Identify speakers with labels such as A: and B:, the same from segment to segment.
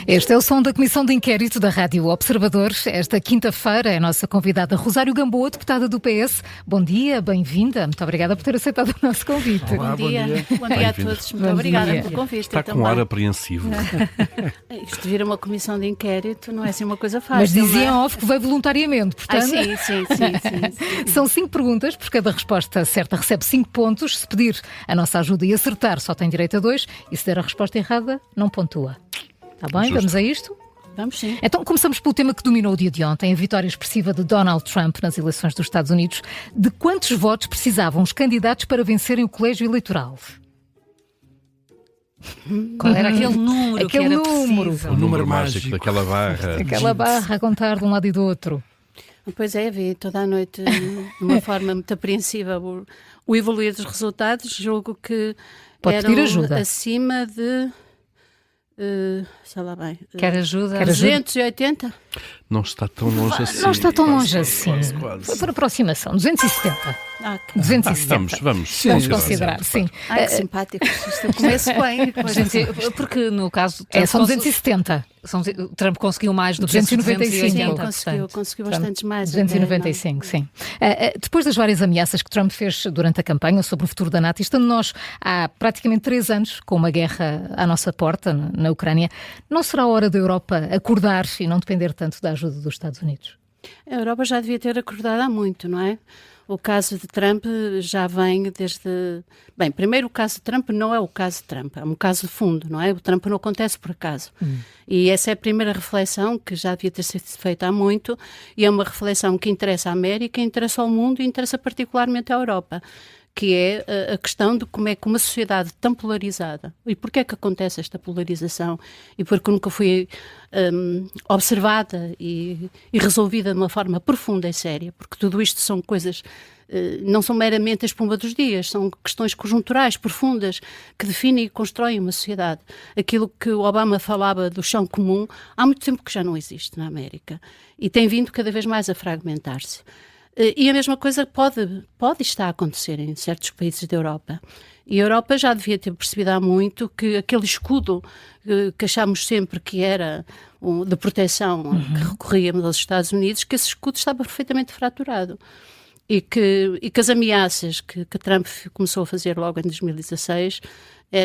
A: Este é o som da Comissão de Inquérito da Rádio Observador. Esta quinta-feira é a nossa convidada Rosário Gamboa, deputada do PS. Bom dia, bem-vinda. Muito obrigada por ter aceitado o nosso convite.
B: Olá, bom dia.
C: Bom dia a todos. Muito obrigada pelo convite.
B: Está com um ar apreensivo.
C: Isto vir a uma comissão de inquérito não é assim uma coisa fácil.
A: Mas diziam off que veio voluntariamente, portanto...
C: Sim.
A: São 5 perguntas, por cada resposta certa recebe 5 pontos. Se pedir a nossa ajuda e acertar, só tem direito a 2. E se der a resposta errada, não pontua. Está bem?
B: Justo.
A: Vamos a isto?
C: Vamos sim.
A: Então, começamos pelo tema que dominou o dia de ontem, a vitória expressiva de Donald Trump nas eleições dos Estados Unidos. De quantos votos precisavam os candidatos para vencerem o colégio eleitoral?
D: Qual era aquele número que era
A: número.
D: preciso?
B: O número mágico daquela barra.
A: Aquela barra a contar de um lado e do outro.
C: Pois é, vi toda a noite de uma forma muito apreensiva o evoluir dos resultados. Julgo que
A: Pode
C: eram
A: pedir ajuda.
C: acima de... sei lá bem.
D: Quer ajuda?
A: Quer ajuda?
C: 280?
B: Não está tão longe assim.
A: Não está tão longe assim.
B: Quase.
A: Foi por aproximação. 270.
C: Ok.
A: 270.
B: Vamos
A: considerar, sim.
C: Ai, que simpático. Isto eu começo bem.
D: Porque no caso...
A: São 270.
D: Trump conseguiu mais do que
A: 295.
D: 280.
C: Conseguiu bastantes mais.
A: 295, sim. Depois das várias ameaças que Trump fez durante a campanha sobre o futuro da NATO, estando nós há praticamente 3 anos com uma guerra à nossa porta na Ucrânia, não será a hora da Europa acordar e não depender tanto da ajuda dos Estados Unidos?
C: A Europa já devia ter acordado há muito, não é? O caso de Trump já vem desde... Bem, primeiro o caso de Trump não é o caso de Trump, é um caso de fundo, não é? O Trump não acontece por acaso. E essa é a primeira reflexão que já devia ter sido feita há muito, e é uma reflexão que interessa à América, interessa ao mundo e interessa particularmente à Europa, que é a questão de como é que uma sociedade tão polarizada, e porquê é que acontece esta polarização, e porque nunca foi observada e resolvida de uma forma profunda e séria, porque tudo isto são coisas, não são meramente a espuma dos dias, são questões conjunturais, profundas, que definem e constroem uma sociedade. Aquilo que o Obama falava do chão comum, há muito tempo que já não existe na América, e tem vindo cada vez mais a fragmentar-se. E a mesma coisa pode estar a acontecer em certos países da Europa. E a Europa já devia ter percebido há muito que aquele escudo que achámos sempre que era de proteção que recorríamos aos Estados Unidos, que esse escudo estava perfeitamente fraturado. E que as ameaças que Trump começou a fazer logo em 2016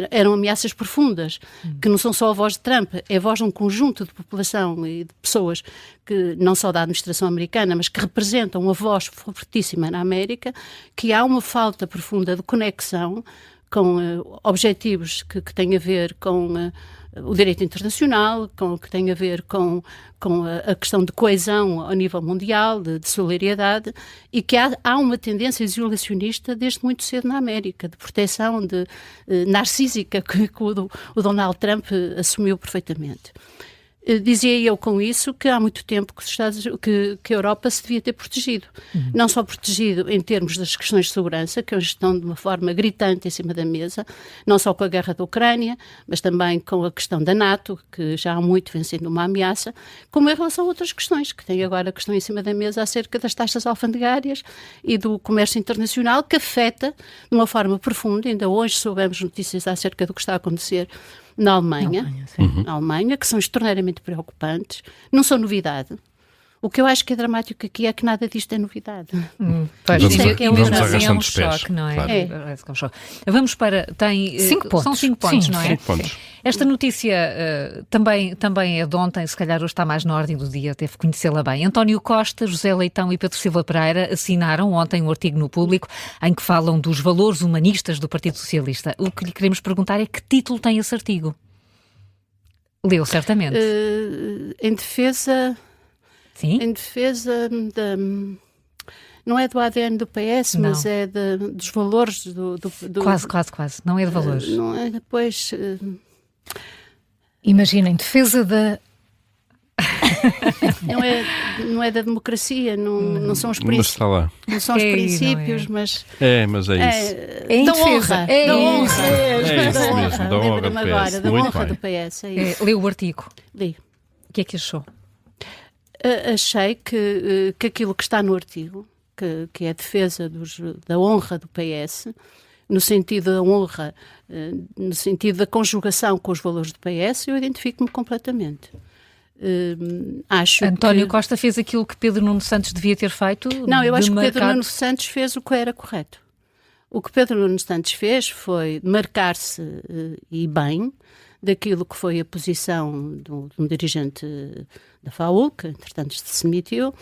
C: eram ameaças profundas, que não são só a voz de Trump, é a voz de um conjunto de população e de pessoas, que não só da administração americana, mas que representam uma voz fortíssima na América, que há uma falta profunda de conexão com objetivos que têm a ver com o direito internacional, com o que tem a ver com a questão de coesão ao nível mundial, de solidariedade, e que há uma tendência isolacionista desde muito cedo na América, de proteção narcísica que o Donald Trump assumiu perfeitamente. Dizia eu com isso que há muito tempo que a Europa se devia ter protegido. Não só protegido em termos das questões de segurança, que hoje estão de uma forma gritante em cima da mesa, não só com a guerra da Ucrânia, mas também com a questão da NATO, que já há muito vem sendo uma ameaça, como em relação a outras questões, que tem agora a questão em cima da mesa acerca das taxas alfandegárias e do comércio internacional, que afeta de uma forma profunda. Ainda hoje soubemos notícias acerca do que está a acontecer na Alemanha, na Alemanha, que são extraordinariamente preocupantes, não são novidade. O que eu acho que é dramático aqui é que nada disto é novidade.
B: Vamos
D: Mesmo
B: à
D: assim
B: ração
D: é um
B: dos pés,
D: choque, não é?
B: claro.
D: Parece que é um choque. Vamos para... Tem,
A: 5 pontos.
D: São 5 pontos,
A: Sim,
D: não é?
B: 5 pontos.
D: Esta notícia também é de ontem, se calhar hoje está mais na ordem do dia, deve conhecê-la bem. António Costa, José Leitão e Pedro Silva Pereira assinaram ontem um artigo no Público em que falam dos valores humanistas do Partido Socialista. O que lhe queremos perguntar é que título tem esse artigo? Leu, certamente.
C: Em defesa...
D: Sim?
C: Em defesa não é do ADN do PS,
D: Não.
C: mas é dos valores do...
D: Quase. Não é de valores.
C: Não é depois...
A: Imagina, em defesa da...
C: não é da democracia, não são os
B: Mas
C: princípios.
B: está lá.
C: Não são os
D: É,
C: princípios,
D: não é?
C: mas...
B: Mas é isso.
A: É em
C: da
A: defesa.
C: honra.
A: É
C: Da
A: isso.
C: honra.
B: É isso mesmo, da honra do
C: Lembro-me agora,
B: PS.
C: da
B: Muito
C: honra
B: bem.
C: do PS, é isso.
D: Leu o artigo.
C: Li.
D: O que é que achou?
C: Achei que aquilo que está no artigo, que é a defesa da honra do PS, no sentido da honra, no sentido da conjugação com os valores do PS, eu identifico-me completamente.
D: António Costa fez aquilo que Pedro Nuno Santos devia ter feito?
C: Não, eu acho que Pedro Nuno Santos fez o que era correto. O que Pedro Nuno Santos fez foi marcar-se, e bem, daquilo que foi a posição de um dirigente da FAU, que entretanto se demitiu,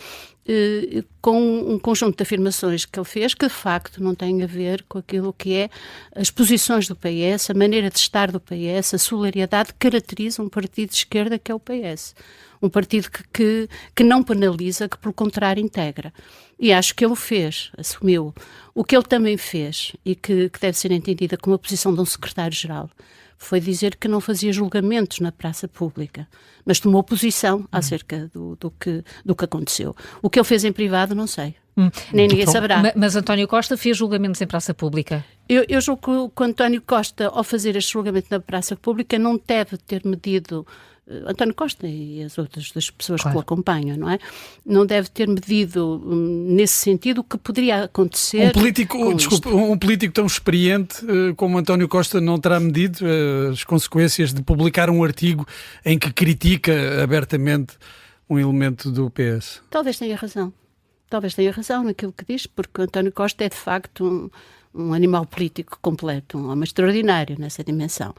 C: com um conjunto de afirmações que ele fez que de facto não tem a ver com aquilo que é as posições do PS, a maneira de estar do PS, a solidariedade que caracteriza um partido de esquerda que é o PS. Um partido que não penaliza, que pelo contrário integra. E acho que ele o fez, assumiu. O que ele também fez, e que deve ser entendida como a posição de um secretário-geral, foi dizer que não fazia julgamentos na praça pública, mas tomou posição acerca do que aconteceu. O que ele fez em privado, não sei. Nem ninguém saberá.
D: Mas António Costa fez julgamentos em praça pública?
C: Eu julgo que o António Costa, ao fazer este julgamento na praça pública, não deve ter medido... António Costa e as outras das pessoas que o acompanham, não é? Não deve ter medido nesse sentido o que poderia acontecer.
E: Um político tão experiente como António Costa não terá medido as consequências de publicar um artigo em que critica abertamente um elemento do PS?
C: Talvez tenha razão. Talvez tenha razão naquilo que diz, porque António Costa é de facto um animal político completo, um homem extraordinário nessa dimensão.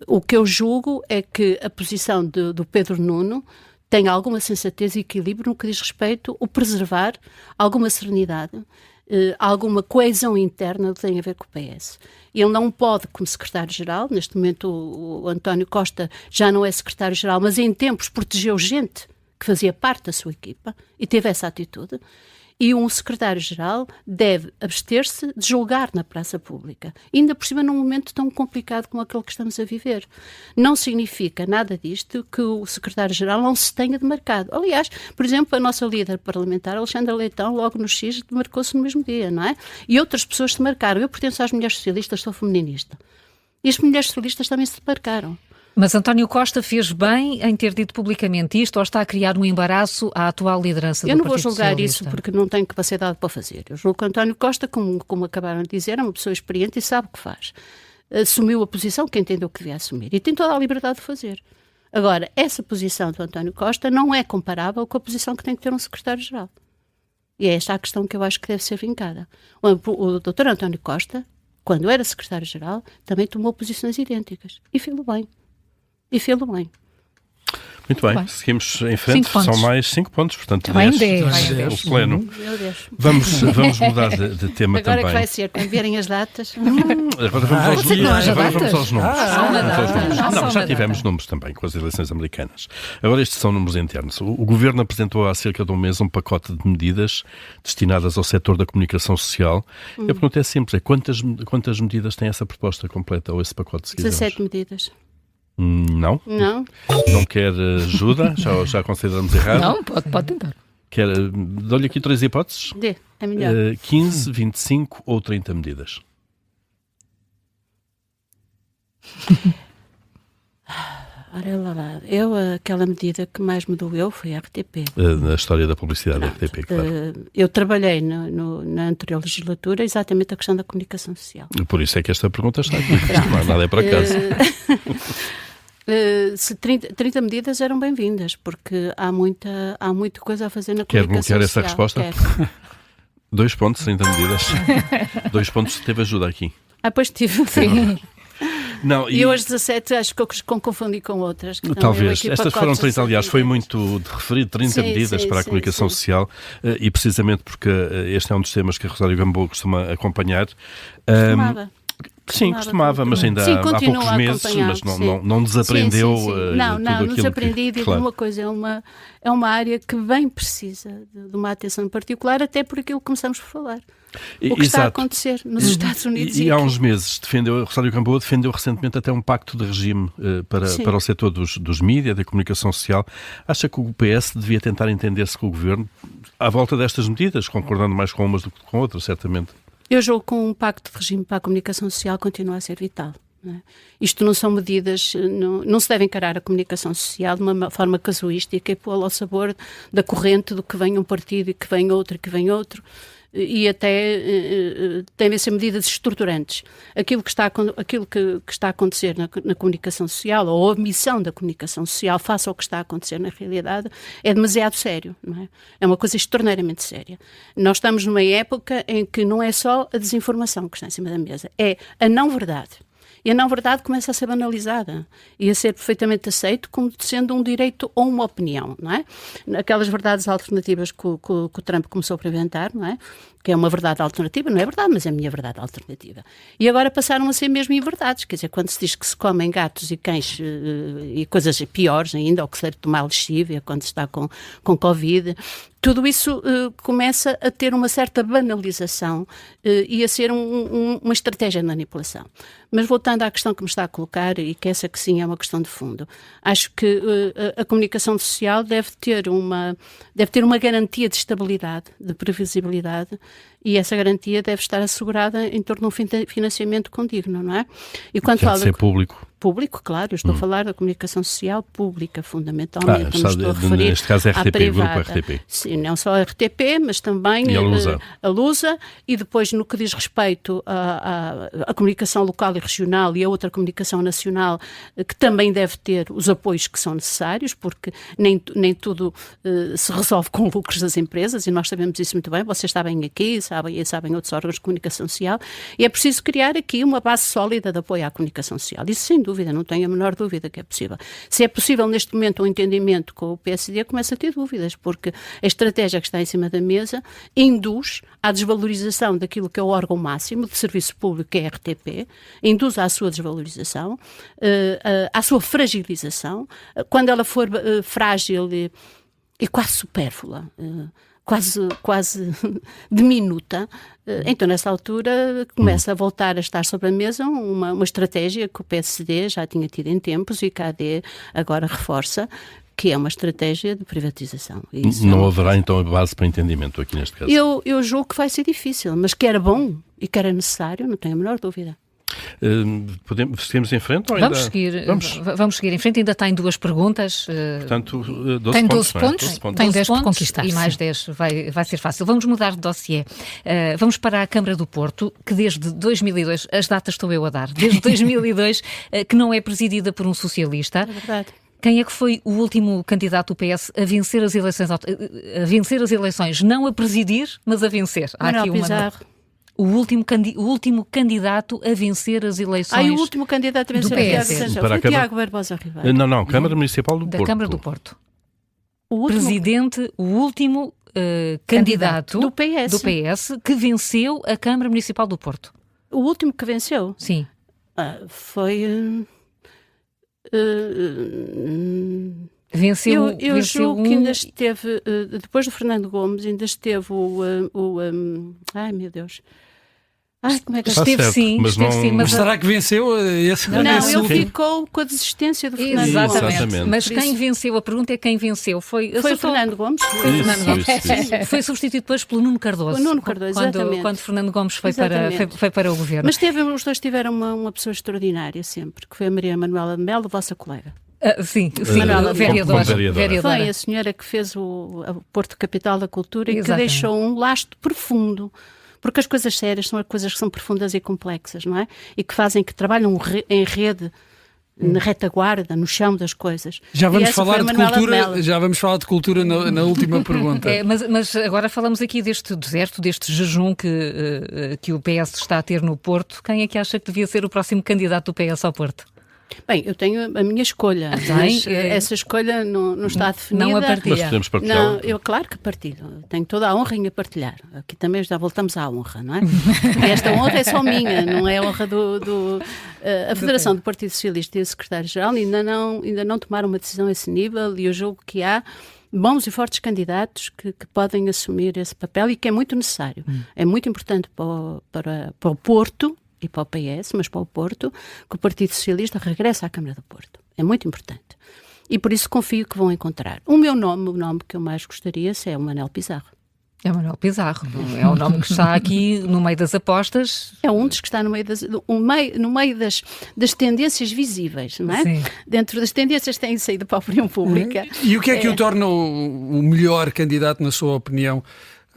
C: O que eu julgo é que a posição do Pedro Nuno tem alguma sensatez e equilíbrio no que diz respeito a preservar alguma serenidade, alguma coesão interna que tem a ver com o PS. Ele não pode, como secretário-geral, neste momento o António Costa já não é secretário-geral, mas em tempos protegeu gente que fazia parte da sua equipa e teve essa atitude. E um secretário-geral deve abster-se de julgar na praça pública, ainda por cima num momento tão complicado como aquele que estamos a viver. Não significa nada disto que o secretário-geral não se tenha demarcado. Aliás, por exemplo, a nossa líder parlamentar, Alexandra Leitão, logo no X, demarcou-se no mesmo dia, não é? E outras pessoas se demarcaram. Eu pertenço às mulheres socialistas, sou feminista. E as mulheres socialistas também se demarcaram.
D: Mas António Costa fez bem em ter dito publicamente isto ou está a criar um embaraço à atual liderança do Partido Socialista?
C: Eu não vou julgar isso porque não tenho capacidade para fazer. Eu julgo que António Costa, como acabaram de dizer, é uma pessoa experiente e sabe o que faz. Assumiu a posição que entendeu que devia assumir e tem toda a liberdade de fazer. Agora, essa posição do António Costa não é comparável com a posição que tem que ter um secretário-geral. E é esta a questão que eu acho que deve ser vincada. O Dr. António Costa, quando era secretário-geral, também tomou posições idênticas e fez-lo bem.
B: Muito bem, seguimos em frente. São mais 5 pontos, portanto, 10 o pleno. Vamos mudar de tema
C: agora
B: também.
C: Agora que vai ser, quando vierem as datas.
B: Agora vamos aos números. Não, já tivemos números também com as eleições americanas. Agora estes são números internos. O Governo apresentou há cerca de um mês um pacote de medidas destinadas ao setor da comunicação social. A pergunta é simples, quantas medidas tem essa proposta completa ou esse pacote?
C: 17 medidas.
B: Não? Não quer ajuda? Já consideramos errado?
A: Não, pode tentar.
B: Dou-lhe aqui 3 hipóteses.
C: É melhor.
B: 15, 25 ou 30 medidas.
C: Aquela medida que mais me doeu foi a RTP.
B: Na história da publicidade da RTP, claro.
C: Eu trabalhei na anterior legislatura exatamente a questão da comunicação social.
B: Por isso é que esta pergunta está aqui. Nada é por acaso.
C: 30 medidas eram bem-vindas, porque há muita coisa a fazer na comunicação social.
B: Quer bloquear essa resposta?
C: Quero.
B: 2 pontos, 30 medidas. 2 pontos, teve ajuda aqui.
C: Pois tive. Sim.
B: Não,
C: e hoje 17 acho que eu confundi com outras.
B: Talvez. Estas foram 30, aliás, foi muito de referir 30 medidas para a comunicação social e precisamente porque este é um dos temas que a Rosário Gamboa costuma acompanhar. Costumava, mas ainda há poucos meses, mas não desaprendeu
C: não desaprendi e digo
B: claro.
C: Uma coisa, é uma área que bem precisa de uma atenção particular, até por aquilo que começamos por falar. O que está a acontecer nos Estados Unidos.
B: E há uns meses, a Rosário Gamboa defendeu recentemente até um pacto de regime para o setor dos mídias, da comunicação social. Acha que o PS devia tentar entender-se com o Governo à volta destas medidas, concordando mais com umas do que com outras, certamente?
C: Eu julgo que um pacto de regime para a comunicação social continua a ser vital. Não é? Isto não são medidas, não se deve encarar a comunicação social de uma forma casuística e pô-la ao sabor da corrente do que vem um partido e que vem outro e que vem outro. e até devem ser medidas estruturantes. Aquilo que está a acontecer na comunicação social, ou a omissão da comunicação social face ao que está a acontecer na realidade, é demasiado sério, não é? É uma coisa extraordinariamente séria. Nós estamos numa época em que não é só a desinformação que está em cima da mesa, é a não-verdade. E a não-verdade começa a ser banalizada e a ser perfeitamente aceito como sendo um direito ou uma opinião, não é? Aquelas verdades alternativas que o Trump começou a inventar, não é? Que é uma verdade alternativa, não é verdade, mas é a minha verdade alternativa. E agora passaram a ser mesmo inverdades, quer dizer, quando se diz que se comem gatos e cães e coisas piores ainda, ou que se deve tomar lexívia quando se está com Covid, tudo isso começa a ter uma certa banalização e a ser uma estratégia de manipulação. Mas voltando à questão que me está a colocar, e que essa que sim é uma questão de fundo, acho que a comunicação social deve ter uma garantia de estabilidade, de previsibilidade, e essa garantia deve estar assegurada em torno de um financiamento condigno, não é? E quando
B: falo de ser público.
C: Público, claro, eu estou a falar da comunicação social pública, fundamentalmente, não estou a referir
B: neste caso é RTP,
C: privada.
B: Grupo RTP.
C: Sim, não só a RTP, mas também a Lusa, e depois no que diz respeito à comunicação local e regional e a outra comunicação nacional, que também deve ter os apoios que são necessários, porque nem tudo se resolve com lucros das empresas, e nós sabemos isso muito bem, vocês sabem aqui, sabem outros órgãos de comunicação social, e é preciso criar aqui uma base sólida de apoio à comunicação social. Isso sem dúvida, não tenho a menor dúvida que é possível. Se é possível neste momento um entendimento com o PSD, começa a ter dúvidas, porque a estratégia que está em cima da mesa induz à desvalorização daquilo que é o órgão máximo de serviço público, que é a RTP, induz à sua desvalorização, à sua fragilização, quando ela for frágil e quase supérflua, quase diminuta, então nessa altura começa a voltar a estar sobre a mesa uma estratégia que o PSD já tinha tido em tempos e que a AD agora reforça, que é uma estratégia de privatização.
B: Não haverá então base para entendimento aqui neste caso?
C: Eu julgo que vai ser difícil, mas que era bom e que era necessário, não tenho a menor dúvida.
B: Seguimos em frente? Ou
D: ainda... Vamos seguir em frente, ainda tem 2 perguntas.
B: Portanto, 12
A: tem
B: pontos,
A: 12 pontos, tem 10 por conquistar.
D: E mais 10 vai ser fácil. Vamos mudar de dossiê. Vamos para a Câmara do Porto, que desde 2002, as datas estou eu a dar, desde 2002, que não é presidida por um socialista.
C: É verdade.
D: Quem é que foi o último candidato do PS a vencer as eleições, não a presidir, mas a vencer?
C: Manuel Pizarro.
D: O último candidato a vencer as eleições.
C: O último candidato a vencer
D: do PS.
C: Foi o Tiago Barbosa Ribeiro.
B: Não, Câmara Municipal do Porto.
D: Da Câmara do Porto. O último candidato
C: do
D: PS que venceu a Câmara Municipal do Porto.
C: O último que venceu?
D: Sim.
C: Foi...
D: Venceu
C: julgo que ainda esteve, depois do Fernando Gomes, ainda esteve ai meu Deus, como é que
D: esteve
B: certo,
D: sim,
B: mas
E: será que venceu esse?
C: Não, ele ficou com a desistência do Fernando Gomes.
B: Exatamente.
D: Mas quem venceu? A pergunta é quem venceu. Foi
C: o Fernando Gomes.
B: Isso.
D: Foi substituído depois pelo Nuno Cardoso.
C: O Nuno Cardoso, exatamente.
D: Quando Fernando Gomes foi para o governo.
C: Mas os dois tiveram uma pessoa extraordinária sempre, que foi a Maria Manuela de Melo, vossa colega.
D: Sim,
C: vereadora. Foi a senhora que fez o Porto Capital da Cultura e que deixou um lastro profundo. Porque as coisas sérias são as coisas que são profundas e complexas, não é? E que fazem que trabalham em rede, na retaguarda, no chão das coisas.
E: Já vamos falar de cultura na última pergunta.
D: Mas agora falamos aqui deste deserto, deste jejum que o PS está a ter no Porto. Quem é que acha que devia ser o próximo candidato do PS ao Porto?
C: Bem, eu tenho a minha escolha, mas essa escolha não está definida.
D: Não a partilha.
B: Mas podemos partilhar?
C: Não, eu claro que partilho. Tenho toda a honra em a partilhar. Aqui também já voltamos à honra, não é? Esta honra é só minha, não é a honra a Federação do Partido Socialista e o Secretário-Geral ainda não tomaram uma decisão a esse nível, e eu julgo que há bons e fortes candidatos que podem assumir esse papel e que é muito necessário. É muito importante para o Porto e para o PS, mas para o Porto, que o Partido Socialista regresse à Câmara do Porto. É muito importante. E por isso confio que vão encontrar. O nome que eu mais gostaria é o Manuel Pizarro.
D: É o Manuel Pizarro. É o nome que está aqui no meio das apostas.
C: É um dos que está no meio das tendências visíveis, não é?
D: Sim.
C: Dentro das tendências têm saído para a opinião pública.
E: E o que é que o torna o melhor candidato, na sua opinião,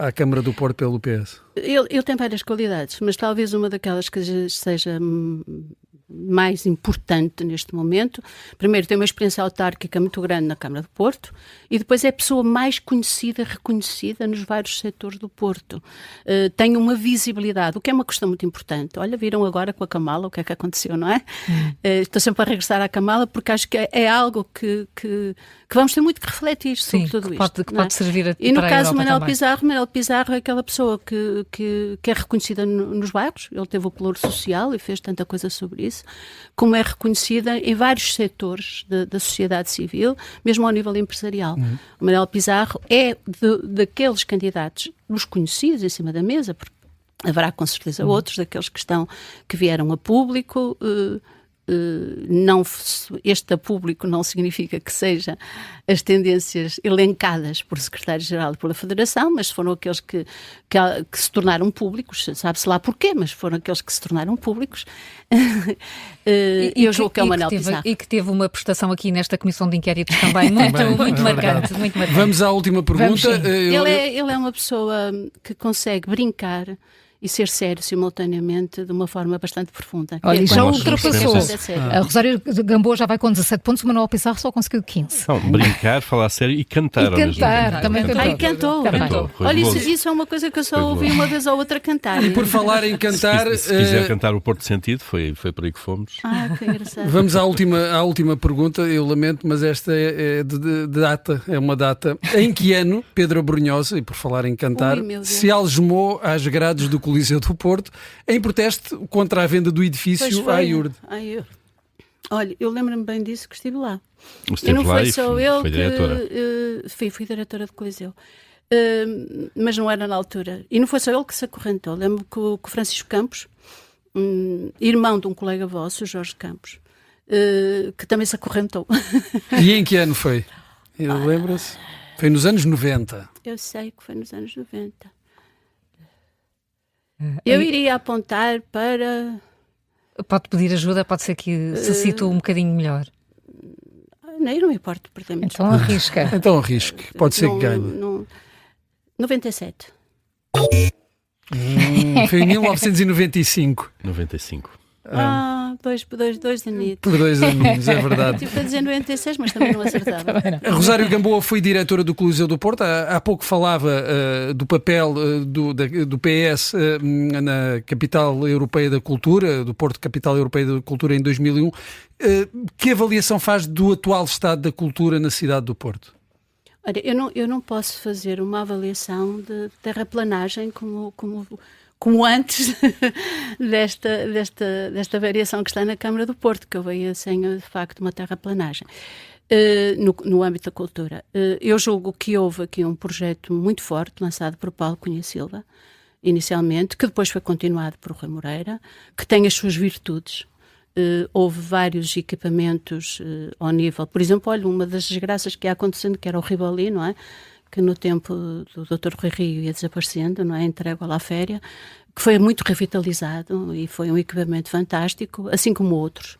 E: à Câmara do Porto pelo PS?
C: Ele tem várias qualidades, mas talvez uma daquelas que seja mais importante neste momento. Primeiro, tem uma experiência autárquica muito grande na Câmara do Porto e depois é a pessoa mais conhecida, reconhecida nos vários setores do Porto. Tem uma visibilidade, o que é uma questão muito importante. Olha, viram agora com a Kamala o que é que aconteceu, não é? Estou sempre a regressar à Kamala porque acho que é algo que vamos ter muito que refletir sobre tudo isto.
D: Que pode servir a
C: E no
D: para
C: caso do Manuel
D: também.
C: Pizarro é aquela pessoa que é reconhecida nos bairros, ele teve o pelouro social e fez tanta coisa sobre isso, como é reconhecida em vários setores da sociedade civil, mesmo ao nível empresarial. O Manuel Pizarro é daqueles candidatos, os conhecidos em cima da mesa, porque haverá com certeza outros, daqueles que vieram a público. Este a público não significa que seja as tendências elencadas por secretário-geral e pela Federação, mas foram aqueles que se tornaram públicos, sabe-se lá porquê, mas foram aqueles que se tornaram públicos. Eu julgo que é o Manuel Pizarro.
D: E que teve uma prestação aqui nesta comissão de inquéritos também muito marcante.
E: Vamos à última pergunta.
C: Ele é uma pessoa que consegue brincar e ser sério simultaneamente de uma forma bastante profunda.
A: Olha, já ultrapassou.
C: A
A: Rosário Gamboa já vai com 17 pontos, o Manuel Pizarro só conseguiu 15.
B: Não, brincar, falar sério e cantar.
A: E cantar, também cantou.
C: E cantou. Olha, isso é uma coisa que eu só ouvi uma vez ou outra cantar.
E: E por falar em cantar...
B: Se quiser cantar o Porto Sentido, foi por aí que fomos.
C: Que engraçado.
E: Vamos à última pergunta, eu lamento, mas esta é de data, é uma data. Em que ano Pedro Abrunhosa, e por falar em cantar, se algemou às grades do Coliseu do Porto em protesto contra a venda do edifício à IURD?
C: Olha, eu lembro-me bem disso, que estive lá.
B: E não foi só eu
C: que...
B: diretora.
C: Fui diretora do Coliseu. Mas não era na altura. E não foi só ele que se acorrentou. Lembro que o Francisco Campos, irmão de um colega vosso, o Jorge Campos, que também se acorrentou.
E: E em que ano foi? Lembra-se? Foi nos anos 90.
C: Eu sei que foi nos anos 90. Eu iria apontar para...
D: Pode pedir ajuda, pode ser que se situe um bocadinho melhor.
C: Eu não me importo perder muito.
A: Então arrisca.
E: Então arrisque, pode ser que ganhe.
C: 97.
E: Foi em 1995.
B: 95.
C: Dois anitos.
E: Por 2 aninhos, é verdade.
C: Tive a dizer 96, mas também não acertava.
E: A Rosário Gamboa foi diretora do Coliseu do Porto. Há pouco falava do papel do PS na Capital Europeia da Cultura, do Porto Capital Europeia da Cultura em 2001. Que avaliação faz do atual estado da cultura na cidade do Porto?
C: Olha, eu não posso fazer uma avaliação de terraplanagem como antes desta variação que está na Câmara do Porto, que eu veio sem, de facto, uma terraplanagem no âmbito da cultura. Eu julgo que houve aqui um projeto muito forte, lançado por Paulo Cunha Silva, inicialmente, que depois foi continuado por Rui Moreira, que tem as suas virtudes. Houve vários equipamentos ao nível, por exemplo, olha, uma das desgraças que ia acontecendo, que era o Rivoli, não é? Que no tempo do Dr. Rui Rio ia desaparecendo, não é? Entregue lá à féria, que foi muito revitalizado e foi um equipamento fantástico, assim como outros.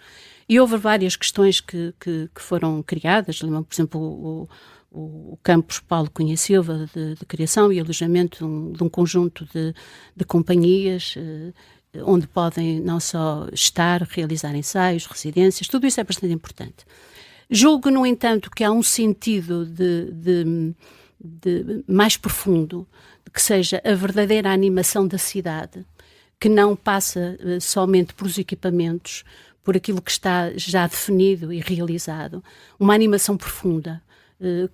C: E houve várias questões que foram criadas, por exemplo, o campus Paulo Cunha Silva de criação e alojamento de um conjunto de companhias onde podem não só estar, realizar ensaios, residências, tudo isso é bastante importante. Julgo, no entanto, que há um sentido de mais profundo, que seja a verdadeira animação da cidade, que não passa somente por os equipamentos, por aquilo que está já definido e realizado, uma animação profunda,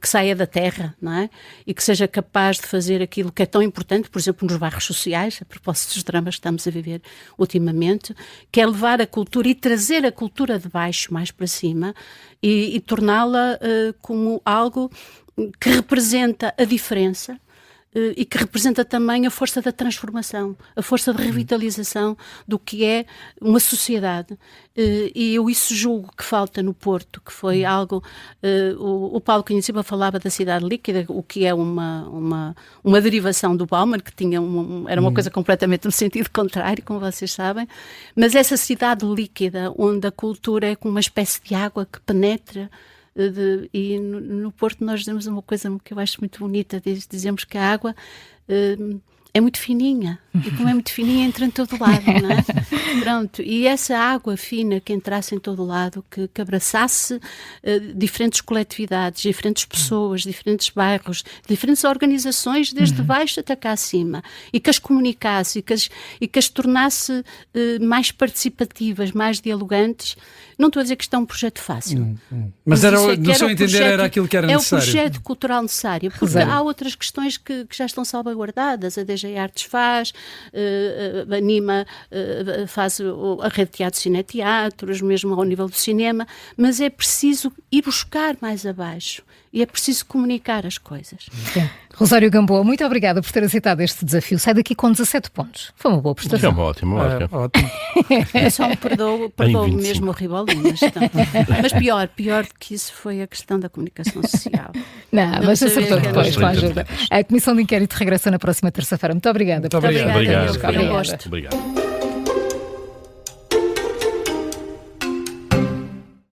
C: que saia da terra, não é? E que seja capaz de fazer aquilo que é tão importante, por exemplo, nos bairros sociais, a propósito dos dramas que estamos a viver ultimamente, que é levar a cultura e trazer a cultura de baixo mais para cima e torná-la como algo que representa a diferença e que representa também a força da transformação, a força de revitalização do que é uma sociedade. E eu isso julgo que falta no Porto, que foi algo... O Paulo Cunha Silva falava da cidade líquida, o que é uma derivação do Bauman, que tinha era uma coisa completamente no sentido contrário, como vocês sabem, mas essa cidade líquida, onde a cultura é como uma espécie de água que penetra. E no Porto nós dizemos uma coisa que eu acho muito bonita, dizemos que a água é muito fininha, e como é muito fininha entra em todo lado, não é? Pronto, e essa água fina que entrasse em todo lado, que abraçasse diferentes coletividades, diferentes pessoas, diferentes bairros, diferentes organizações, desde baixo até cá acima, e que as comunicasse e que as tornasse mais participativas, mais dialogantes. Não estou a dizer que isto é um projeto fácil.
E: Mas no seu entender era aquilo que era necessário.
C: É o projeto cultural necessário, porque há outras questões que já estão salvaguardadas. A DG Artes faz, a Nima faz a rede de teatro, cineteatros, mesmo ao nível do cinema, mas é preciso ir buscar mais abaixo e é preciso comunicar as coisas.
A: Sim. Rosário Gamboa, muito obrigada por ter aceitado este desafio. Sai daqui com 17 pontos. Foi uma boa prestação.
B: É uma ótima marca.
E: Ótimo.
C: Eu só me perdoo mesmo o Ribolinhas. Mas pior do que isso foi a questão da comunicação social.
A: Não, mas acertou depois, com a ajuda. A Comissão de Inquérito regressa na próxima terça-feira. Muito obrigada.
C: Muito obrigada.
B: Obrigado.
C: Foi um gosto.
B: Obrigado.